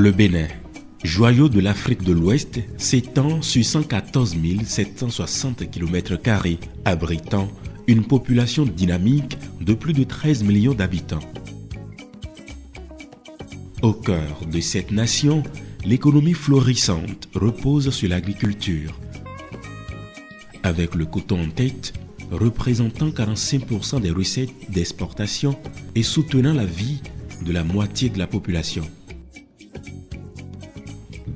Le Bénin, joyau de l'Afrique de l'Ouest, s'étend sur 114 760 km², abritant une population dynamique de plus de 13 millions d'habitants. Au cœur de cette nation, l'économie florissante repose sur l'agriculture. Avec le coton en tête, représentant 45% des recettes d'exportation et soutenant la vie de la moitié de la population.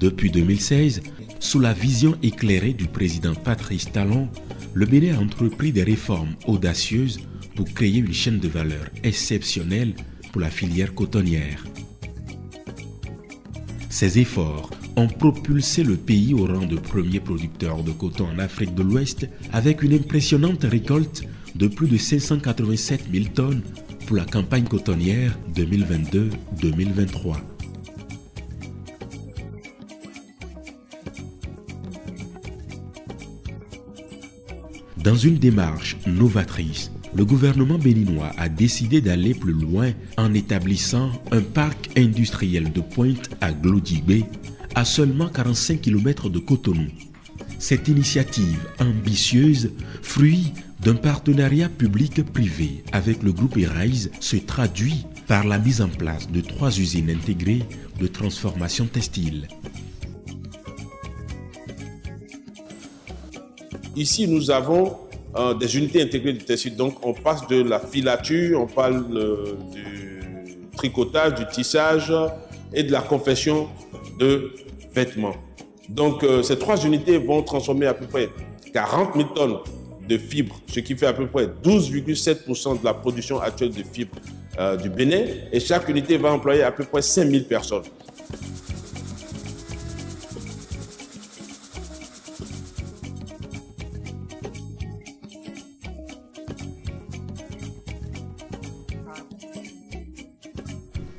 Depuis 2016, sous la vision éclairée du président Patrice Talon, le Bénin a entrepris des réformes audacieuses pour créer une chaîne de valeur exceptionnelle pour la filière cotonnière. Ces efforts ont propulsé le pays au rang de premier producteur de coton en Afrique de l'Ouest avec une impressionnante récolte de plus de 587 000 tonnes pour la campagne cotonnière 2022-2023. Dans une démarche novatrice, le gouvernement béninois a décidé d'aller plus loin en établissant un parc industriel de pointe à Glodjibé, à seulement 45 km de Cotonou. Cette initiative ambitieuse, fruit d'un partenariat public-privé avec le groupe Eraise, se traduit par la mise en place de 3 usines intégrées de transformation textile. Ici, nous avons des unités intégrées du textile. Donc, on passe de la filature, on parle du tricotage, du tissage et de la confection de vêtements. Donc, ces 3 unités vont transformer à peu près 40 000 tonnes de fibres, ce qui fait à peu près 12,7% de la production actuelle de fibres du Bénin. Et chaque unité va employer à peu près 5 000 personnes.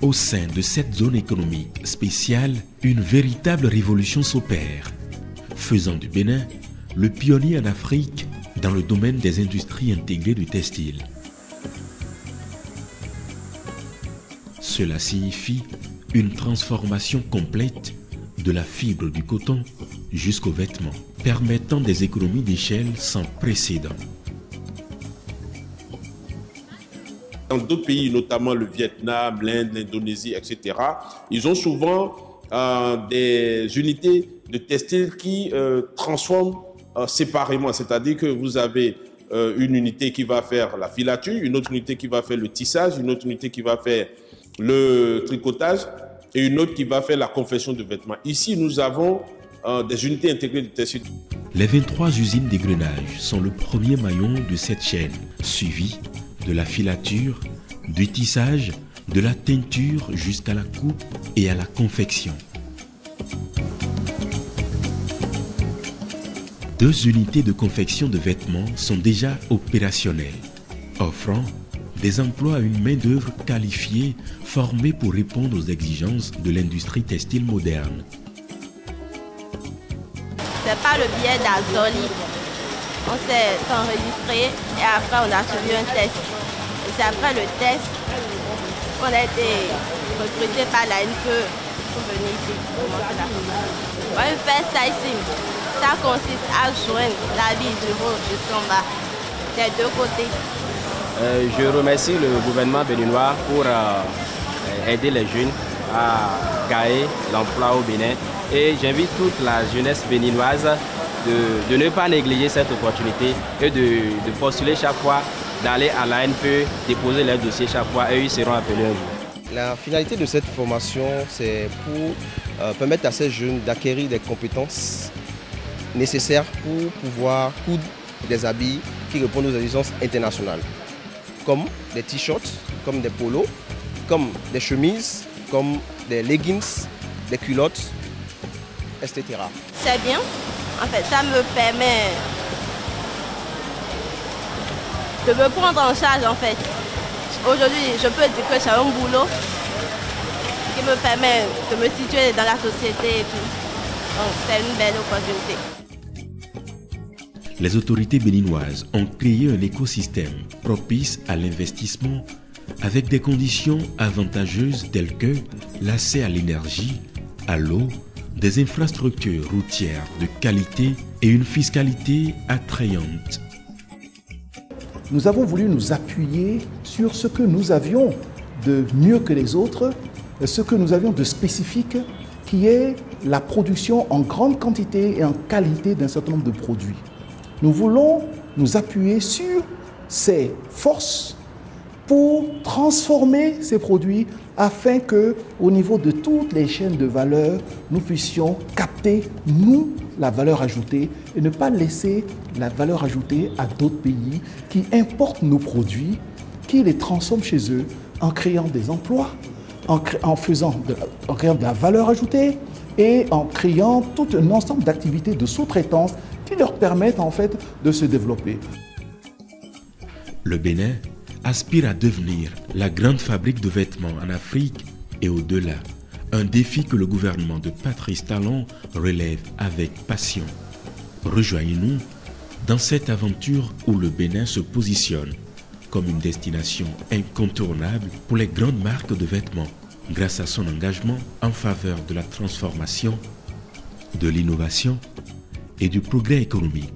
Au sein de cette zone économique spéciale, une véritable révolution s'opère, faisant du Bénin le pionnier en Afrique dans le domaine des industries intégrées du textile. Cela signifie une transformation complète de la fibre du coton jusqu'aux vêtements, permettant des économies d'échelle sans précédent. Dans d'autres pays, notamment le Vietnam, l'Inde, l'Indonésie, etc., ils ont souvent des unités de textile qui transforment séparément. C'est-à-dire que vous avez une unité qui va faire la filature, une autre unité qui va faire le tissage, une autre unité qui va faire le tricotage et une autre qui va faire la confection de vêtements. Ici, nous avons des unités intégrées de textile. Les 23 usines d'égrenage sont le premier maillon de cette chaîne, suivi de la filature, du tissage, de la teinture jusqu'à la coupe et à la confection. 2 unités de confection de vêtements sont déjà opérationnelles, offrant des emplois à une main-d'œuvre qualifiée formée pour répondre aux exigences de l'industrie textile moderne. C'est pas le billet d'Azoli. On s'est enregistré et après on a suivi un test. Et c'est après le test qu'on a été recruté par l'ANPE pour venir ici commencer la formation. On va faire ça ici. Ça consiste à joindre l'habit du haut jusqu'en bas, des 2 côtés. Je remercie le gouvernement béninois pour aider les jeunes à gagner l'emploi au Bénin. Et j'invite toute la jeunesse béninoise de ne pas négliger cette opportunité et de postuler chaque fois, d'aller à l'ANPE, déposer leur dossier chaque fois et ils seront appelés un jour. La finalité de cette formation, c'est pour permettre à ces jeunes d'acquérir des compétences nécessaires pour pouvoir coudre des habits qui répondent aux exigences internationales, comme des t-shirts, comme des polos, comme des chemises, comme des leggings, des culottes, etc. C'est bien. En fait, ça me permet de me prendre en charge, en fait. Aujourd'hui, je peux dire que j'ai un boulot qui me permet de me situer dans la société et tout. Donc, c'est une belle opportunité. Les autorités béninoises ont créé un écosystème propice à l'investissement avec des conditions avantageuses telles que l'accès à l'énergie, à l'eau, des infrastructures routières de qualité et une fiscalité attrayante. Nous avons voulu nous appuyer sur ce que nous avions de mieux que les autres, ce que nous avions de spécifique, qui est la production en grande quantité et en qualité d'un certain nombre de produits. Nous voulons nous appuyer sur ces forces pour transformer ces produits afin que, au niveau de toutes les chaînes de valeur, nous puissions capter, nous, la valeur ajoutée et ne pas laisser la valeur ajoutée à d'autres pays qui importent nos produits, qui les transforment chez eux en créant des emplois, en créant de la valeur ajoutée et en créant tout un ensemble d'activités de sous-traitance qui leur permettent en fait de se développer. Le Bénin aspire à devenir la grande fabrique de vêtements en Afrique et au-delà. Un défi que le gouvernement de Patrice Talon relève avec passion. Rejoignez-nous dans cette aventure où le Bénin se positionne comme une destination incontournable pour les grandes marques de vêtements grâce à son engagement en faveur de la transformation, de l'innovation et du progrès économique.